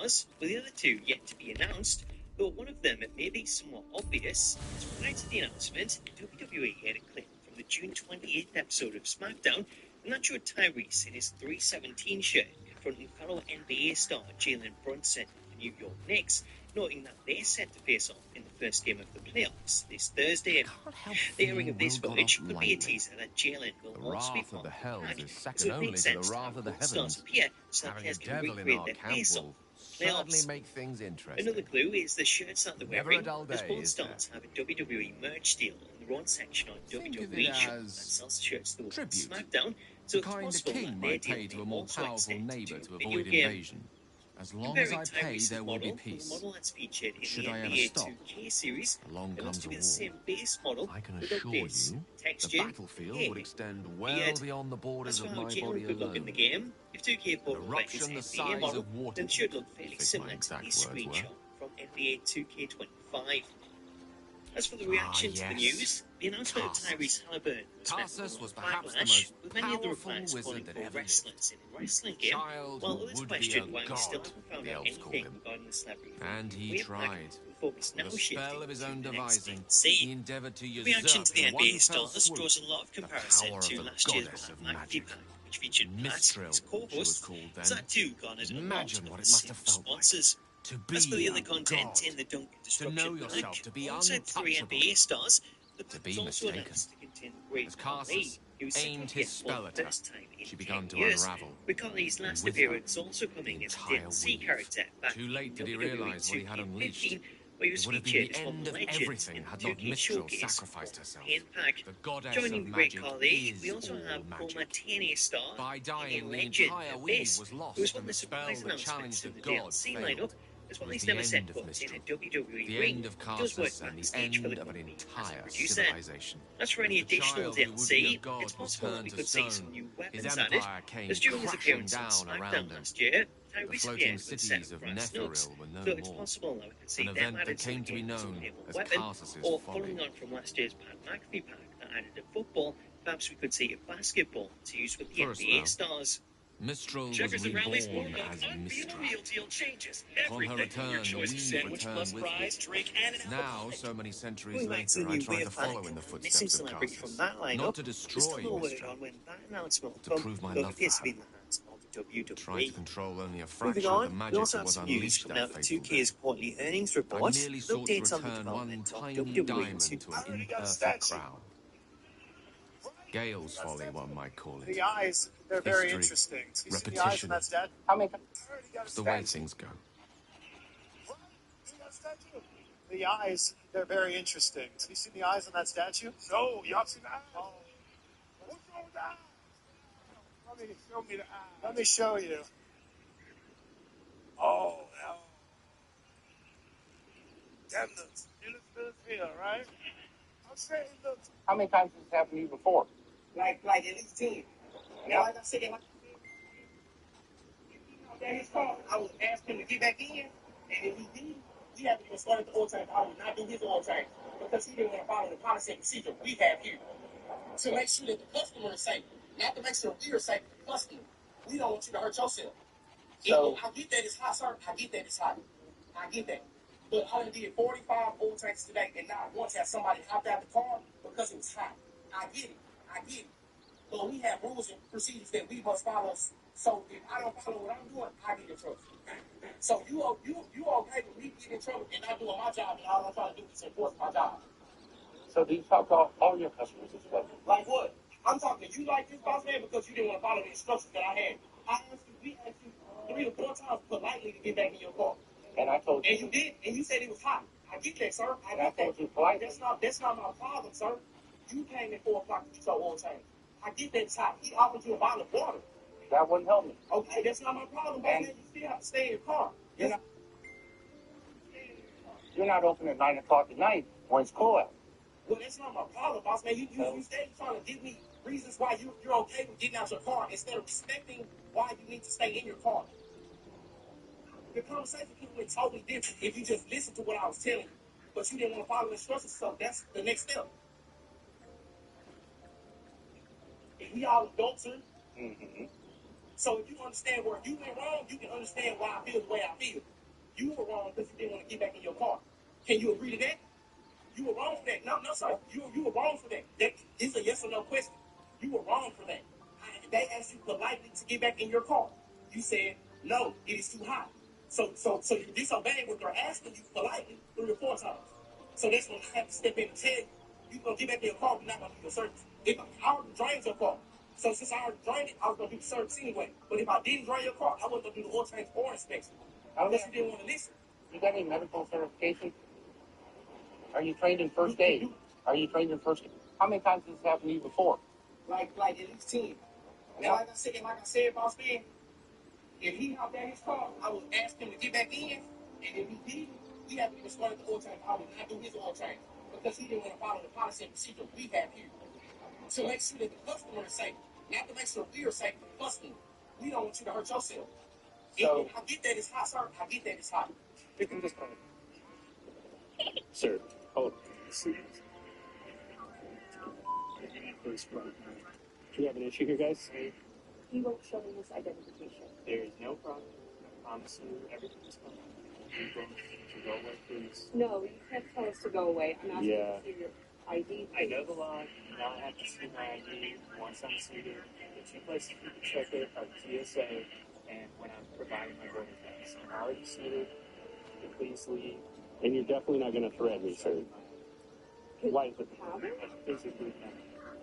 stars, with the other two yet to be announced, though one of them may be somewhat obvious, as prior to the announcement, WWE had a clip from the June 28th episode of SmackDown, and that showed Tyrese in his 317 shirt confronting fellow NBA star Jalen Brunson of the New York Knicks, noting that they're set to face off in the first game of the playoffs this Thursday. The airing of this footage could be a teaser that Jalen will also be part of the pack, so it makes sense to have both stars appear so that players can recreate their face-off playoffs. Make things interesting. Another clue is the shirts that they're wearing, as both stars have a WWE merch deal in their own section on WWE Shop that sells shirts through SmackDown, so it's possible that their deal may also extend to a video game. As long as I pay, there will be The peace. model that's featured in Should the I ever NBA stop, 2K series, along it looks comes to a be the war. same base model I can with assure updates, you, texture, the battlefield and would extend well beard. beyond the borders As for of how my Jalen body could look in the alone. game, if 2K bought like his Eruption the NBA size model, of water, then it should look fairly if my similar to exact this words were. screenshot from NBA 2K25. As for the reaction to the news, the announcement of Tyrese Halliburton Was perhaps the backlash, most with many other powerful fans calling wizard that for ever wrestlers in a wrestling game, Child while who others would be questioned a why we still god, haven't found the out elves called anything him. regarding the celebrity. And he Way tried. back, the focus now With a shifting spell of his to own the devising, next scene. he endeavored to usurp Reaction to the in one NBA fell stars swoop draws a lot of comparison power to of the last year's goddess of Pat McAfee magic. pack, which featured Pat Mistrill, as she was co-host. called then. That too garnered a lot Imagine of what the it must same have felt like. responses. To As for be the other a content god, in the Dunk to Destruction know yourself, pack, to be alongside three untouchable, NBA stars, the to pack be was also mistaken. announced to contain the great As Carly, Carsus who was set aimed to his appear spell for at the her, first time in she 10 began to years. unravel. With Carly's last with her, appearance also coming the as a entire DLC weave. character back Too late in did he WWE realise what he had unleashed. 2K15, where he was It would have been featured the as one end of of the legends everything in had the not 2K Mistral Showcase sacrificed herself. in pack. The goddess Joining of the great magic Carly, we is also all have magic. former TNA star By dying, and the legend entire of weave this, was who lost, was one of and the the spell surprise that announcements challenged in the the gods DLC failed. lineup, as well It was as the never end set of foot in a Mistral, WWE the ring. end of He does work Carsus, and the backstage for end the of an company as a entire producer. civilization. As for any As the additional child who would be a DLC, god it's was possible that turned we to could see stone. some new His weapons added, empire came as during his crashing appearance on down around SmackDown him. last year, The Tyrese floating appeared with a set cities of of brass knucks, Netheril were no so it's more. possible that we can see An them event added that to the came to be game as a known playable as weapon, Carsus's or folly. following on from last year's Pat McAfee pack that added a football, perhaps we could see a basketball to use with the First, NBA though, stars. Mistral was Checkers and rallies reborn more as unreal Mistral. meal deal changes. Upon her Everything. Your return, the choice of weave sandwich returned plus with fries, it. drink, and an Now, alcoholic. so many centuries Going back to later, the I new try beer to follow pack, in the missing footsteps of celebrity from Carsus. that lineup, Not to there's destroy still no word Mistral, on when that announcement will to come, prove my though it love appears to for be her. in the hands of the WWE. Tried to control only a Moving fraction of on, the we magic also that have was some news unleashed coming that out of fateful 2K's day. quarterly earnings I report, merely with sought to updates on the return one development of tiny WWE diamond 2K. to an imperfect crown. Gale's folly, one might call it. The eyes, they're very interesting. You see the eyes on Repetition. that statue? It's the way things go. The eyes, they're very interesting. You see the eyes on that statue? No, y'all see the eyes? Oh. What's wrong with the eyes? Show me the eyes. Let me show you. Oh, no. That looks, it looks good as hell, right? I'm saying it looks. How many times has this happened to you before? Like at least 10. Now, like I said, his car, I would ask him to get back in, and if he did, we haven't even started the oil change. I would not do his oil change because he didn't want to follow the policy and procedure we have here to make sure that the customer is safe, not to make sure we are safe. The customer, we don't want you to hurt yourself. So I get that it's hot, sir. I get that it's hot. I get that. But I done did 45 oil changes today, and not once have somebody hopped out the car because it was hot. I get it. I get it. But we have rules and procedures that we must follow. So if I don't follow what I'm doing, I get in trouble. So you okay with me getting in trouble and not doing my job, and all I'm trying to do is enforce my job. So do you talk to all your customers as well? Like what? I'm talking to you like this, boss man, because you didn't want to follow the instructions that I had. We asked you 3 or 4 times politely to get back in your car. And I told you. And you did, and you said it was hot. I get that, sir. I And I get that. told you politely. That's not my problem, sir. You came at 4 o'clock to get your oil change. I get that it's hot. He offered you a bottle of water. That wouldn't help me. Okay, that's not my problem, boss And- man. You still have to stay in your car. You're not open at 9 o'clock at night when it's cool out. Well, that's not my problem, boss man. You stay trying to give me reasons why you're okay with getting out your car instead of respecting why you need to stay in your car. The conversation could have been totally different if you just listened to what I was telling you, but you didn't want to follow the instructions, so that's the next step. If we all adults here, So if you understand where you went wrong, you can understand why I feel the way I feel. You were wrong because you didn't want to get back in your car. Can you agree to that? You were wrong for that. No, sir. You were wrong for that. That is a yes or no question. You were wrong for that. They asked you politely to get back in your car. You said, no, it is too hot. So you disobeyed what they're asking you politely 3 or 4 times. So that's when I have to step in and tell you, you're going to get back in your car, we're not going to do your service. If I already drained your car, so since I already drained it, I was going to do the service anyway. But if I didn't drain your car, I wasn't going to do the oil change or inspection. Unless you didn't want to listen. You got any medical certification? Are you trained in first aid? Are you trained in first aid? How many times has this happened to you before? Like at least 10. And like I said, boss man, if he hopped out his car, I would ask him to get back in. And if he didn't, we haven't even started the oil change. I would not do his oil change because he didn't want to follow the policy and procedure we have here. To make sure that the customer is safe, not to make sure we are safe for the customer. We don't want you to hurt yourself. So, I get that it's hot, sir. I get that it's hot. Sir, hold. Do you have an issue here, guys? He won't show me his identification. There is no problem. I promise you everything is fine. You're going to go away, please. No, you can't tell us to go away. I'm asking Yeah. to see your ID. I know the law. Now I have to see my ID once I'm seated. The 2 places you can check it are TSA and when I'm providing my boarding pass. I'm already seated. Please leave. And you're definitely not going to threaten me, sir. Why is it? Have it? Physically,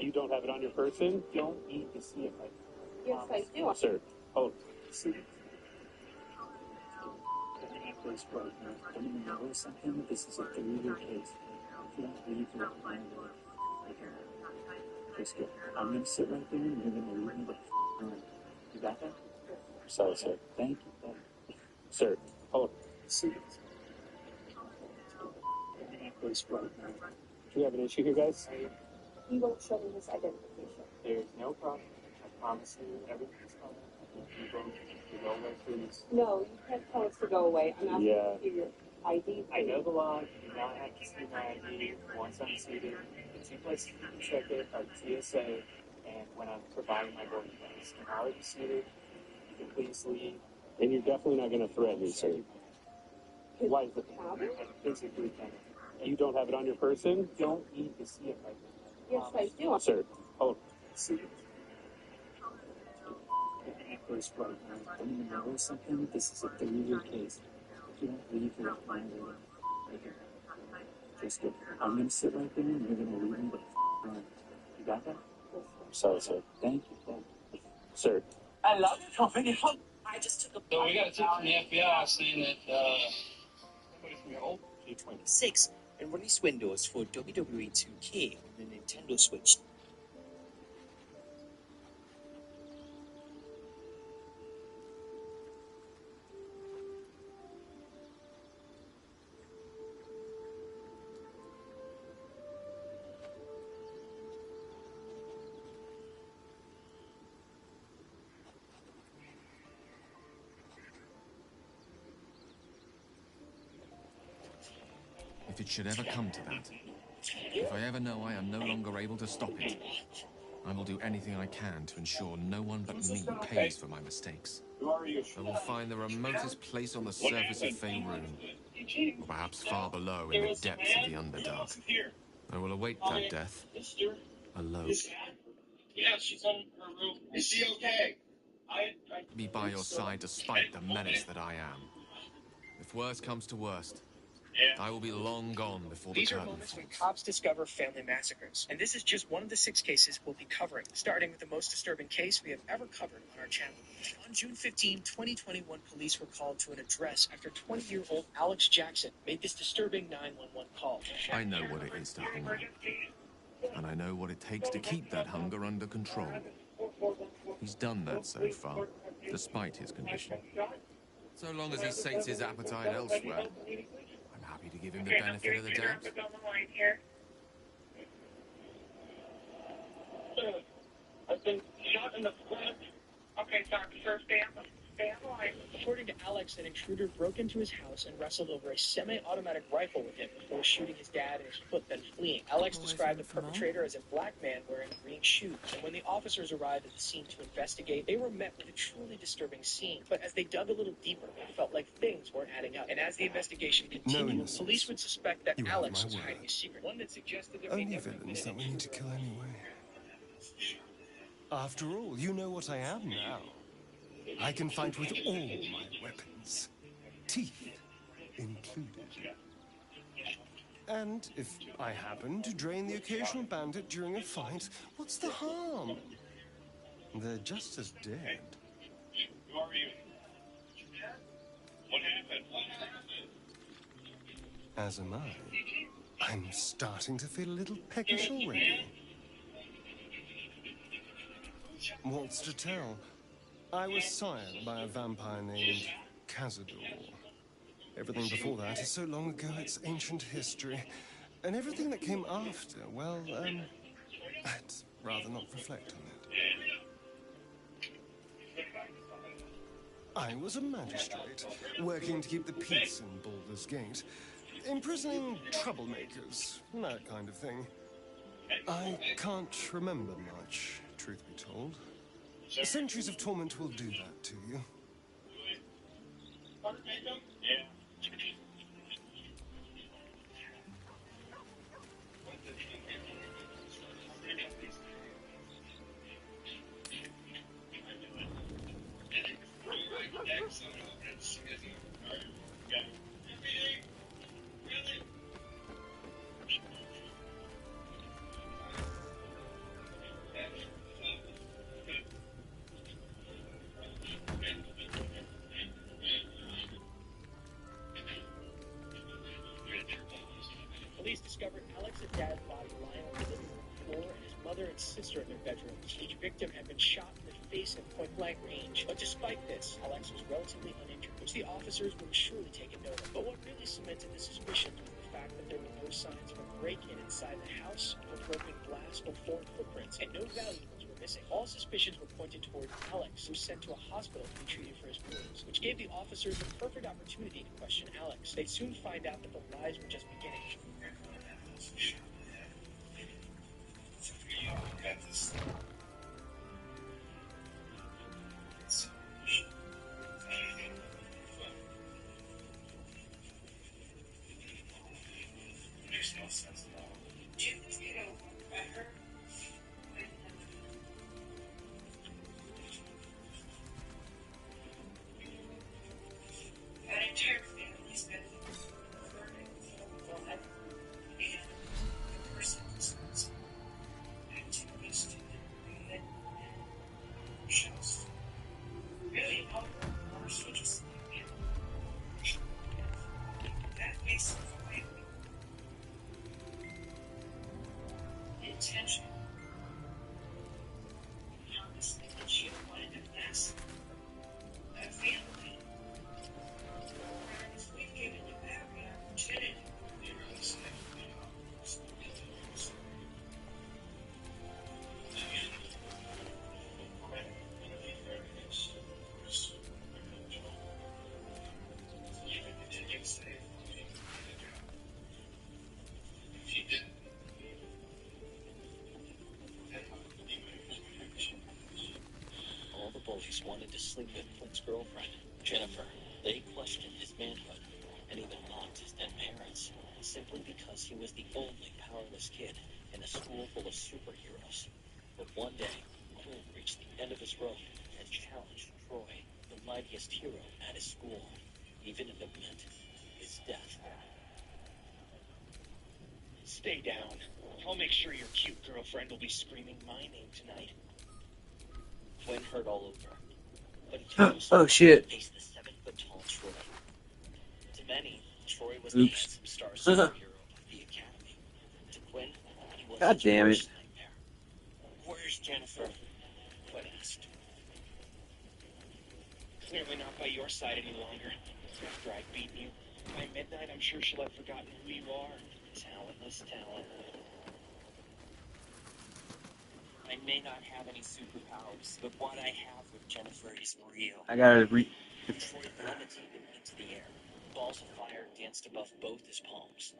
you don't have it on your person? Don't need to see it right Yes, I do. Sir, hold. See, first right now. I'm in the middle of something. This is a 3-year case. I can't leave right now. Just go. I'm going to sit right there and you're going to leave me the alone. You got that? Sorry, sir. Thank you. Thank you. Sir, hold. See, I'm in first right now. Do you have an issue here, guys? He won't show me his identification. There is no problem. I promise you everything is fine. You're going to go away, please. No, you can't tell us to go away. I'm asking to see your ID. I know the law. Now I have to see my ID once I'm seated. The 2 places you can check it are TSA and when I'm providing my boarding pass. I'm already seated. You can please leave. And you're definitely not going to threaten me, sir. Why is it? Have it? Physically, you don't have it on your person? Don't need to see it right now. Yes, I do. Sir, hold. see. I'm in first right now. I'm in the middle of something. This is a 3-year case. I can't leave right now. Just go. I'm going to sit right there and you're going to leave me the alone. You got that? Sorry, sir. Thank you. Thank you. Sir. I love it. Don't finish. I just took a So we got a tip from the FBI saying that somebody from your old G26 and release windows for WWE 2K on the Nintendo Switch. If it should ever come to that, if I ever know I am no longer able to stop it, I will do anything I can to ensure no one but me pays for my mistakes. I will find the remotest place on the surface of Faerun, or perhaps far below in the depths of the Underdark. I will await that death, alone. Yeah, she's in her room. Is she okay? Be by your side despite the menace that I am. If worst comes to worst, I will be long gone before the These are curtain moments when falls. cops discover family massacres, and this is just one of the 6 cases we'll be covering, starting with the most disturbing case we have ever covered on our channel. On June 15, 2021, police were called to an address after 20-year-old Alex Jackson made this disturbing 911 call. I know what it is to hunger, and I know what it takes to keep that hunger under control. He's done that so far, despite his condition. So long as he sates his appetite elsewhere, I'm happy to give him the benefit of the doubt. I've been shot in the foot. Okay, Dr. First Band. According to Alex, an intruder broke into his house and wrestled over a semi-automatic rifle with him before shooting his dad in his foot, then fleeing. Alex described the perpetrator as a black man wearing green shoes, and when the officers arrived at the scene to investigate, they were met with a truly disturbing scene. But as they dug a little deeper, it felt like things weren't adding up. And as the investigation continued, police would suspect that Alex was hiding a secret, one that suggested there Only may never have been villains an that we need to intruder. kill anyway. After all, you know what I am now. I can fight with all my weapons, teeth included. And if I happen to drain the occasional bandit during a fight, what's the harm? They're just as dead. Who are you? What happened? As am I. I'm starting to feel a little peckish already. What's to tell? I was sired by a vampire named Cazador. Everything before that is so long ago it's ancient history. And everything that came after, well, I'd rather not reflect on it. I was a magistrate, working to keep the peace in Baldur's Gate, imprisoning troublemakers, that kind of thing. I can't remember much, truth be told. Centuries of torment will do that to you. Yeah. Police discovered Alex and Dad's body lying on the living room floor and his mother and sister in their bedroom. Each victim had been shot in the face at point-blank range. But despite this, Alex was relatively uninjured, which the officers would surely taken note of. But what really cemented the suspicions was the fact that there were no signs of a break-in inside the house, no broken glass, or foreign footprints, and no valuables were missing. All suspicions were pointed toward Alex, who was sent to a hospital to be treated for his wounds, which gave the officers the perfect opportunity to question Alex. They'd soon find out that the lies were just beginning. Makes no sense at all. That entire family's been murdered for blood, and the person was activist and shows really all the switches. That makes it quite the intention. Honestly, that she wanted to mess that family. Whereas we've given you every opportunity. You really say, All the bullies wanted to sleep with Flynn's girlfriend, Jennifer. They questioned his manhood and even mocked his dead parents, simply because he was the only powerless kid in a school full of superheroes. But one day, Quinn reached the end of his rope and challenged Troy, the mightiest hero at his school, even if it meant his death. Stay down. I'll make sure your cute girlfriend will be screaming my name tonight. Quinn hurt all over, but he took himself Oh shit. to face the 7-foot-tall Troy. To many, Troy was the handsome star superhero of the academy. To Quinn, he was God his damn worst it. nightmare. Where's Jennifer? Quinn asked. Clearly not by your side any longer. After I've beaten you, by midnight I'm sure she'll have forgotten who you are. Talentless talent. I may not have any superpowers, but what I have with Jennifer is real. I gotta read. Troy levitated into the air. Balls of fire danced above both his palms.